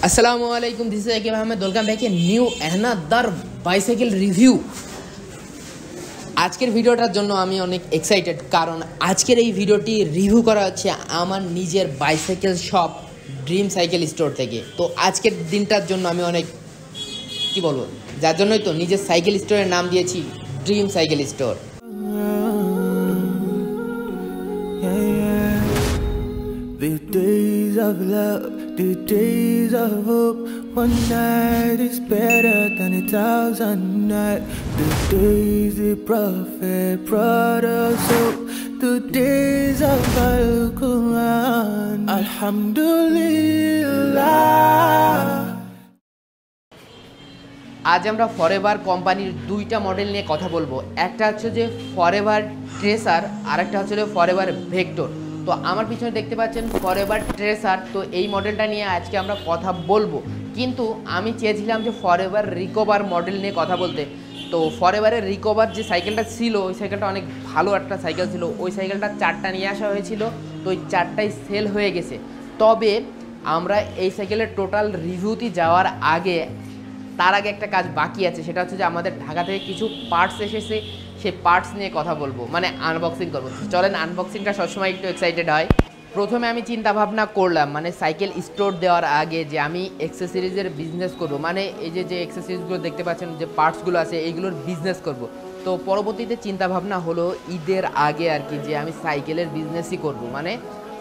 আসসালামু আলাইকুম, this is Akib Ahmed. Welcome back a new another bicycle review. আজকের ভিডিওটার জন্য আমি অনেক এক্সাইটেড, কারণ আজকের এই ভিডিওটি রিভিউ করা হচ্ছে আমার নিজের bicycle shop dream cycle store থেকে। তো আজকের দিনটার জন্য আমি অনেক কি বলবো, যার জন্যই তো নিজের সাইকেল স্টোরের নাম দিয়েছি dream cycle store. The days of love, the days of hope. One night is better than 1,000 nights. The days the prophet brought us hope. The days of Al-Quran. Alhamdulillah. আজ আমরা ফরএভার কোম্পানির দুইটা model নিয়ে কথা বলবো। একটা হচ্ছে যে ফরএভার ট্রেসার, আর একটা হচ্ছে যে ফরএভার ভেক্টর। তো আমার পিছনে দেখতে পাচ্ছেন ফরএভার ট্রেসার। তো এই মডেলটা নিয়ে আজকে আমরা কথা বলবো, কিন্তু আমি চেয়েছিলাম যে ফরএভার রিকভার মডেল নিয়ে কথা বলতে। তো ফরএভারের রিকভার যে সাইকেলটা ছিল, ওই সাইকেলটা অনেক ভালো একটা সাইকেল ছিল। ওই সাইকেলটা 4টা নিয়ে আসা হয়েছিল, তো ওই 4টাই সেল হয়ে গেছে। তবে আমরা এই সাইকেলের টোটাল রিভিউতে যাওয়ার আগে, তার আগে একটা কাজ বাকি আছে। সেটা হচ্ছে যে আমাদের ঢাকা থেকে কিছু পার্টস এসেছে, সেই পার্টস নিয়ে কথা বলবো, মানে আনবক্সিং করবো। চলেন, আনবক্সিংটা সবসময় একটু এক্সাইটেড হয়। প্রথমে আমি চিন্তা ভাবনা করলাম, মানে সাইকেল স্টোর দেওয়ার আগে, যে আমি অ্যাক্সেসরিজের বিজনেস করব, মানে এই যে অ্যাক্সেসরিজগুলো দেখতে পাচ্ছেন, যে পার্টসগুলো আছে, এইগুলোর বিজনেস করব। তো পরবর্তীতে চিন্তা ভাবনা হলো ঈদের আগে আর কি, যে আমি সাইকেলের বিজনেসই করব, মানে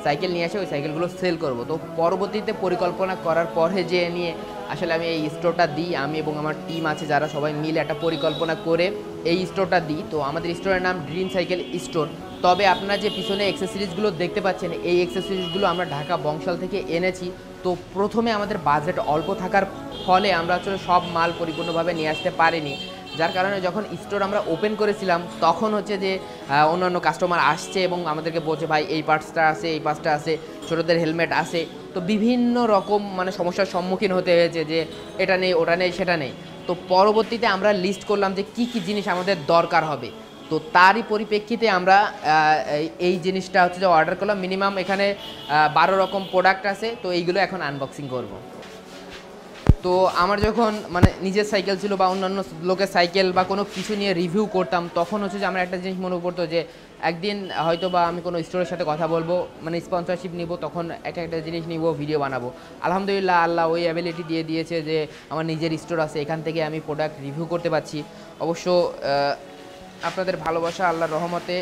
সাইকেল নিয়ে এসে ওই সাইকেলগুলো সেল করব। তো পরবর্তীতে পরিকল্পনা করার পরে যে নিয়ে আসলে আমি এই স্টোরটা দিই, আমি এবং আমার টিম আছে যারা সবাই মিলে একটা পরিকল্পনা করে এই স্টোরটা দিই। তো আমাদের স্টোরের নাম ড্রিম সাইকেল স্টোর। তবে আপনারা যে পিছনে অ্যাক্সেসরিজগুলো দেখতে পাচ্ছেন, এই অ্যাক্সেসরিজগুলো আমরা ঢাকা বংশাল থেকে এনেছি। তো প্রথমে আমাদের বাজেট অল্প থাকার ফলে আমরা আসলে সব মাল পরিপূর্ণভাবে নিয়ে আসতে পারিনি, যার কারণে যখন স্টোর আমরা ওপেন করেছিলাম, তখন হচ্ছে যে অন্যান্য কাস্টমার আসছে এবং আমাদেরকে বলছে, ভাই এই পার্টসটা আছে, এই পার্টসটা আছে, ছোটোদের হেলমেট আছে। তো বিভিন্ন রকম মানে সমস্যার সম্মুখীন হতে হয়েছে, যে এটা নেই, ওটা নেই, সেটা নেই। তো পরবর্তীতে আমরা লিস্ট করলাম যে কী কী জিনিস আমাদের দরকার হবে। তো তারই পরিপ্রেক্ষিতে আমরা এই জিনিসটা হচ্ছে যে অর্ডার করলাম। মিনিমাম এখানে 12 রকম প্রোডাক্ট আছে। তো এইগুলো এখন আনবক্সিং করব। তো আমার যখন মানে নিজের সাইকেল ছিল বা অন্যান্য লোকের সাইকেল বা কোনো কিছু নিয়ে রিভিউ করতাম, তখন হচ্ছে যে আমার একটা জিনিস মনে পড়তো, যে একদিন হয়তো বা আমি কোনো স্টোরের সাথে কথা বলবো, মানে স্পন্সরশিপ নিব, তখন একটা জিনিস নিব, ভিডিও বানাবো। আলহামদুলিল্লাহ, আল্লাহ ওই অ্যাবিলিটি দিয়ে দিয়েছে যে আমার নিজের স্টোর আছে, এখান থেকে আমি প্রোডাক্ট রিভিউ করতে পারছি। অবশ্য আপনাদের ভালোবাসা, আল্লাহর রহমতে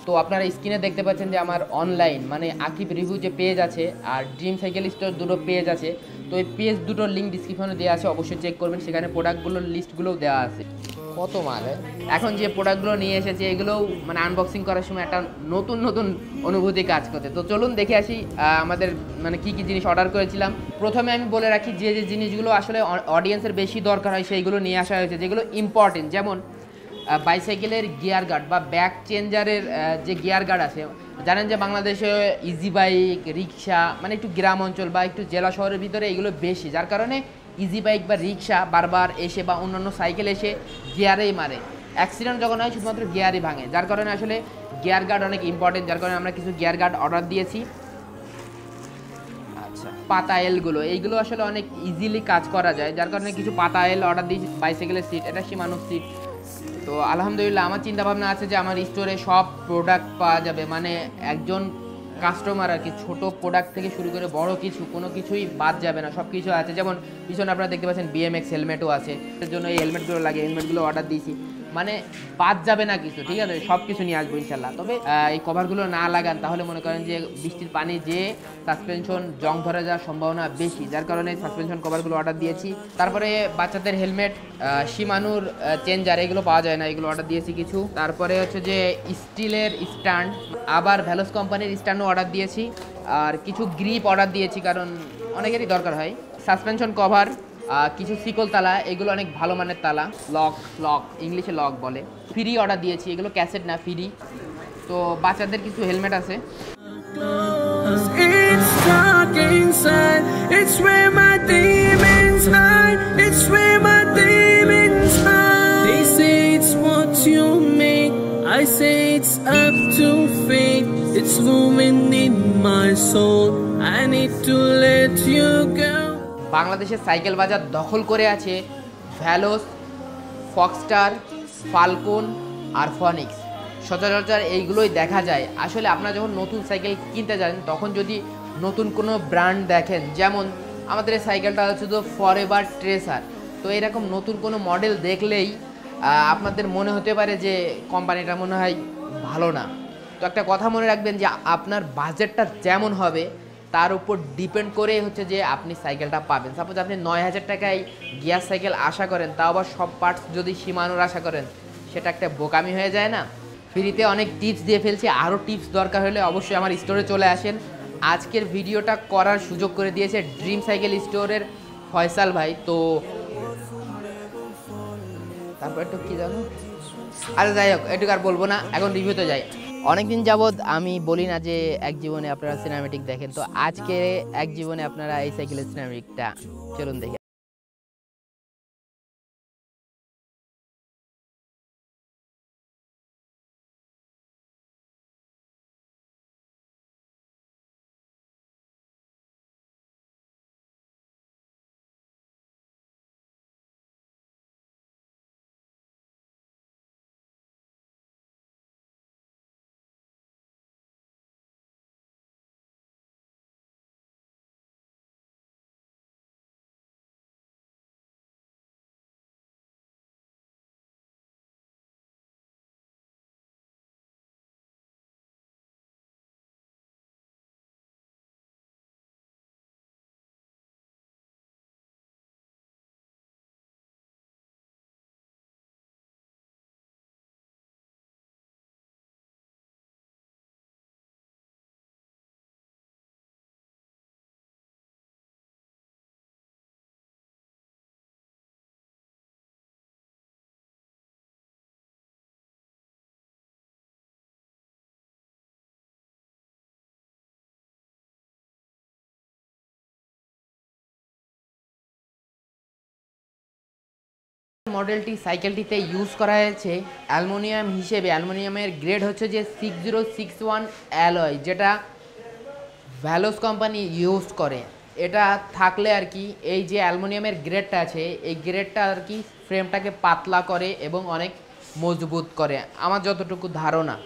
তো আপনারা স্ক্রিনে দেখতে পাচ্ছেন যে আমার অনলাইন মানে আকিব রিভিউ যে পেজ আছে, আর ড্রিম সাইকেল স্টোর দুটো পেজ আছে। তো এই পেজ দুটোর লিঙ্ক ডিসক্রিপশনে দেওয়া আছে, অবশ্যই চেক করবেন। সেখানে প্রোডাক্টগুলোর লিস্টগুলোও দেওয়া আছে। কত মাল! এখন যে প্রোডাক্টগুলো নিয়ে এসেছে, এগুলোও মানে আনবক্সিং করার সময় একটা নতুন নতুন অনুভূতি কাজ করতে। তো চলুন দেখে আসি আমাদের মানে কী কী জিনিস অর্ডার করেছিলাম। প্রথমে আমি বলে রাখি, যে জিনিসগুলো আসলে অডিয়েন্সের বেশি দরকার হয়, সেইগুলো নিয়ে আসা হয়েছে, যেগুলো ইম্পর্টেন্ট। যেমন বাইসাইকেলের গিয়ার গার্ড বা ব্যাক চেঞ্জারের যে গিয়ার গার্ড আছে, জানেন যে বাংলাদেশে ইজি বাইক, রিক্সা, মানে একটু গ্রাম অঞ্চল বা একটু জেলা শহরের ভিতরে এগুলো বেশি, যার কারণে ইজি বাইক বা রিক্সা বারবার এসে বা অন্যান্য সাইকেল এসে গিয়ারেই মারে। অ্যাক্সিডেন্ট যখন হয় শুধুমাত্র গিয়ারই ভাঙে, যার কারণে আসলে গিয়ার গার্ড অনেক ইম্পর্টেন্ট। যার কারণে আমরা কিছু গিয়ার গার্ড অর্ডার দিয়েছি। আচ্ছা, পাতা এলগুলো, এইগুলো আসলে অনেক ইজিলি কাজ করা যায়, যার কারণে কিছু পাতা এল অর্ডার দিয়েছি। বাইসাইকেলের সিট, এটা শিমানো সিট। তো আলহামদুলিল্লাহ, আমার চিন্তাভাবনা আছে যে আমার স্টোরে সব প্রোডাক্ট পাওয়া যাবে, মানে একজন কাস্টমার আর কি, ছোটো প্রোডাক্ট থেকে শুরু করে বড় কিছু, কোনো কিছুই বাদ যাবে না, সব কিছু আছে। যেমন পিছনে আপনারা দেখতে পাচ্ছেন BMX হেলমেটও আছে, এর জন্য এই হেলমেটগুলো লাগে, হেলমেটগুলো অর্ডার দিয়েছি, মানে বাদ যাবে না কিছু, ঠিক আছে? সব কিছু নিয়ে আসবো ইনশাল্লাহ। তবে এই কভারগুলো না লাগান, তাহলে মনে করেন যে বৃষ্টির পানি যে সাসপেনশন জং ধরে যাওয়ার সম্ভাবনা বেশি, যার কারণে সাসপেনশন কভারগুলো অর্ডার দিয়েছি। তারপরে বাচ্চাদের হেলমেট, শিমানুর চেঞ্জার, এগুলো পাওয়া যায় না, এগুলো অর্ডার দিয়েছি কিছু। তারপরে হচ্ছে যে স্টিলের স্ট্যান্ড, আবার ভ্যালোস কোম্পানির স্ট্যান্ডও অর্ডার দিয়েছি। আর কিছু গ্রিপ অর্ডার দিয়েছি, কারণ অনেকেরই দরকার হয়। সাসপেনশন কভার, কিছু শিকল তালা, এগুলো অনেক ভালো মানের তালা, লক ইংলিশে লক বলে। ফ্রি অর্ডার দিয়েছি, এগুলো ক্যাসেট না, ফ্রি। তো বাচ্চাদের কিছু হেলমেট আছে। It's dark inside, it's where my demons swimming in my soul. I need to let you go. বাংলাদেশের সাইকেল বাজার দখল করে আছে ভ্যালোস, ফক্সটার, ফাল্কন আর ফনিক্স। সচরাচর এইগুলোই দেখা যায়। আসলে আপনারা যখন নতুন সাইকেল কিনতে যান তখন যদি নতুন কোনো ব্র্যান্ড দেখেন, যেমন আমাদের এই সাইকেলটা হচ্ছে তো ফরএভার ট্রেসার, তো এরকম নতুন কোনো মডেল দেখলেই আপনাদের মনে হতে পারে যে কোম্পানিটা মনে হয় ভালো না। তো একটা কথা মনে রাখবেন যে আপনার বাজেটটা যেমন হবে তার উপর ডিপেন্ড করে হচ্ছে যে আপনি সাইকেলটা পাবেন। সাপোজ আপনি 9,000 টাকায় গিয়ার সাইকেল আশা করেন, তাও আবার সব পার্টস যদি সীমানোর আশা করেন, সেটা একটা বোকামি হয়ে যায় না? ফ্রিতে অনেক টিপস দিয়ে ফেলছি, আরও টিপস দরকার হলে অবশ্যই আমার স্টোরে চলে আসেন। আজকের ভিডিওটা করার সুযোগ করে দিয়েছে ড্রিম সাইকেল স্টোরের ফয়সাল ভাই। তো তারপর একটু কী জানো, আরে যাই হোক, এটুকু আর বলবো না, এখন রিভিউতে যাই। অনেকদিন যাবৎ আমি বলি না যে এক জীবনে আপনারা সিনেমেটিক দেখেন, তো আজকে এক জীবনে আপনারা এই সাইকেলের সিনেমেটিকটা চলুন দেখে। মডেলটি সাইকেলটিতে ইউজ করা হয়েছে অ্যালুমিনিয়াম হিসেবে। অ্যালুমিনিয়ামের গ্রেড হচ্ছে যে 6061 অ্যালয়, যেটা ভ্যালোস কোম্পানি ইউজ করে। এটা থাকলে আর কি এই যে অ্যালুমিনিয়ামের গ্রেডটা আছে, এই গ্রেডটা আর কি ফ্রেমটাকে পাতলা করে এবং অনেক মজবুত করে, আমার যতটুকু ধারণা।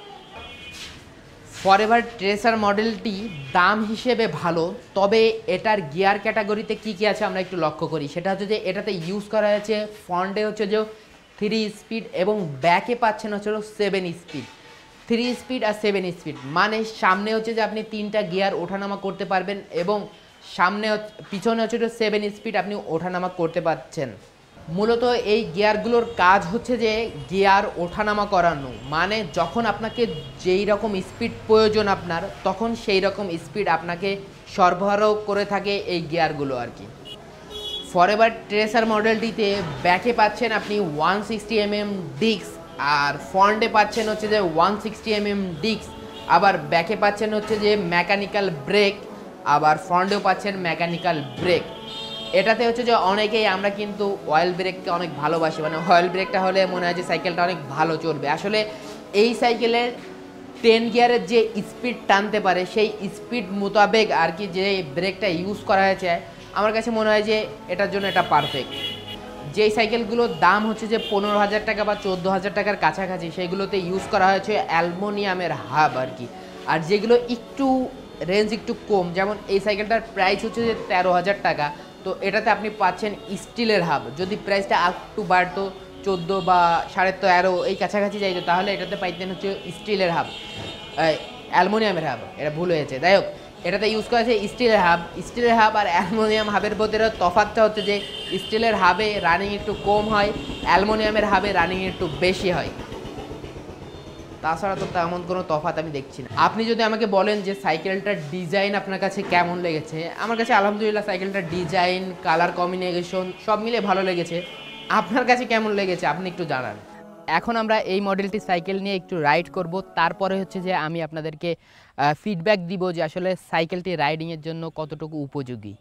ফরএভার ট্রেসার মডেলটি দাম হিসেবে ভালো, তবে এটার গিয়ার ক্যাটাগরিতে কী কী আছে আমরা একটু লক্ষ্য করি। সেটা হচ্ছে যে এটাতে ইউজ করা হয়েছে ফ্রন্টে হচ্ছে যে 3 স্পিড এবং ব্যাকে পাচ্ছেন হচ্ছে 7 স্পিড। 3 স্পিড আর 7 স্পিড মানে সামনে হচ্ছে যে আপনি 3টা গিয়ার ওঠানামা করতে পারবেন এবং পিছনে হচ্ছে 7 স্পিড আপনি ওঠানামা করতে পারছেন। মূলত এই গিয়ারগুলোর কাজ হচ্ছে যে গিয়ার ওঠানামা করানো, মানে যখন আপনাকে যেই রকম স্পিড প্রয়োজন আপনার, তখন সেই রকম স্পিড আপনাকে সরবরাহ করে থাকে এই গিয়ারগুলো আর কি। ফরএভার ট্রেসার মডেলটিতে ব্যাকে পাচ্ছেন আপনি 160 mm ডিস্ক, আর ফ্রন্টে পাচ্ছেন হচ্ছে যে 160 mm ডিস্ক, আবার ব্যাকে পাচ্ছেন হচ্ছে যে মেকানিক্যাল ব্রেক, আবার ফ্রন্টেও পাচ্ছেন মেকানিক্যাল ব্রেক। এটাতে হচ্ছে যে অনেকেই আমরা কিন্তু অয়েল ব্রেককে অনেক ভালোবাসি, মানে অয়েল ব্রেকটা হলে মনে হয় যে সাইকেলটা অনেক ভালো চলবে। আসলে এই সাইকেলের 10 গিয়ারের যে স্পিড টানতে পারে সেই স্পিড মোতাবেক আর কি যে ব্রেকটা ইউজ করা হয়েছে, আমার কাছে মনে হয় যে এটার জন্য এটা পারফেক্ট। যেই সাইকেলগুলোর দাম হচ্ছে যে 15,000 টাকা বা 14,000 টাকার কাছাকাছি, সেইগুলোতে ইউজ করা হয়েছে অ্যালুমিনিয়ামের হাব আর কি। আর যেগুলো একটু রেঞ্জ একটু কম, যেমন এই সাইকেলটার প্রাইস হচ্ছে যে 13,000 টাকা, তো এটাতে আপনি পাচ্ছেন স্টিলের হাব। যদি প্রাইসটা একটু বাড়তো 14 বা 13.5 এই কাছাকাছি যাইতো, তাহলে এটাতে পাইতেন হচ্ছে স্টিলের হাব, অ্যালুমিনিয়ামের হাব, এটা ভুল হয়েছে। যাই হোক, এটাতে ইউজ করা আছে স্টিলের হাব। স্টিলের হাব আর অ্যালুমিনিয়াম হাবের মধ্যে তফাৎটা হচ্ছে যে স্টিলের হাবে রানিং একটু কম হয়, অ্যালুমিনিয়ামের হাবে রানিং একটু বেশি হয়। তাছাড়া তো তেমন কোনো তফাৎ আমি দেখছি না। আপনি যদি আমাকে বলেন যে সাইকেলটার ডিজাইন আপনার কাছে কেমন লেগেছে, আমার কাছে আলহামদুলিল্লাহ সাইকেলটার ডিজাইন, কালার কম্বিনেশন সব মিলে ভালো লেগেছে। আপনার কাছে কেমন লেগেছে আপনি একটু জানান। এখন আমরা এই মডেলটি সাইকেল নিয়ে একটু রাইড করব, তারপরে হচ্ছে যে আমি আপনাদেরকে ফিডব্যাক দিব যে আসলে সাইকেলটি রাইডিংয়ের জন্য কতটুকু উপযোগী।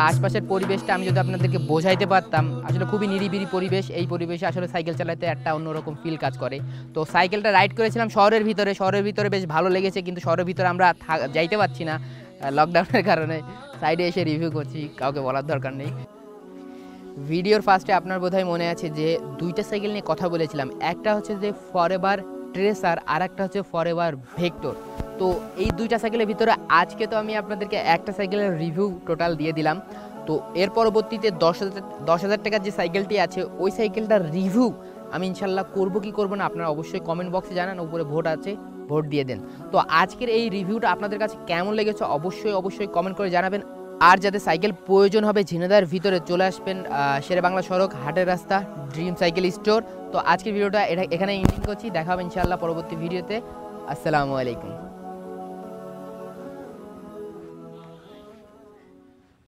আশপাশের পরিবেশটা আমি যদি আপনাদেরকে বোঝাইতে পারতাম, আসলে খুবই নিরিবিলি পরিবেশ। এই পরিবেশে আসলে সাইকেল চালাতে একটা অন্যরকম ফিল কাজ করে। তো সাইকেলটা রাইড করেছিলাম শহরের ভিতরে বেশ ভালো লেগেছে, কিন্তু শহরের ভিতরে আমরা যাইতে পারছি না লকডাউনের কারণে। সাইডে এসে রিভিউ করছি, কাউকে বলার দরকার নেই। ভিডিওর ফার্স্টে আপনার বোধহয় মনে আছে যে দুইটা সাইকেল নিয়ে কথা বলেছিলাম, একটা হচ্ছে যে ফরএভার ট্রেসার আর একটা হচ্ছে ফরএভার ভেক্টর। তো এই দুইটা সাইকেলের ভিতরে আজকে তো আমি আপনাদেরকে একটা সাইকেলের রিভিউ টোটাল দিয়ে দিলাম। তো এর পরবর্তীতে 10,000 টাকার যে সাইকেলটি আছে ওই সাইকেলটার রিভিউ আমি ইনশাল্লাহ করবো কি করবো না আপনারা অবশ্যই কমেন্ট বক্সে জানান, উপরে ভোট আছে, ভোট দিয়ে দেন। তো আজকের এই রিভিউটা আপনাদের কাছে কেমন লেগেছে অবশ্যই কমেন্ট করে জানাবেন। আর যাদের সাইকেল প্রয়োজন হবে ঝিনাইদহের ভিতরে চলে আসবেন শেরেবাংলা সড়ক হাটের রাস্তা ড্রিম সাইকেল স্টোর। তো আজকের ভিডিওটা এখানে এন্ডিং করছি, দেখা হবে ইনশাআল্লাহ পরবর্তী ভিডিওতে। আসসালামু আলাইকুম।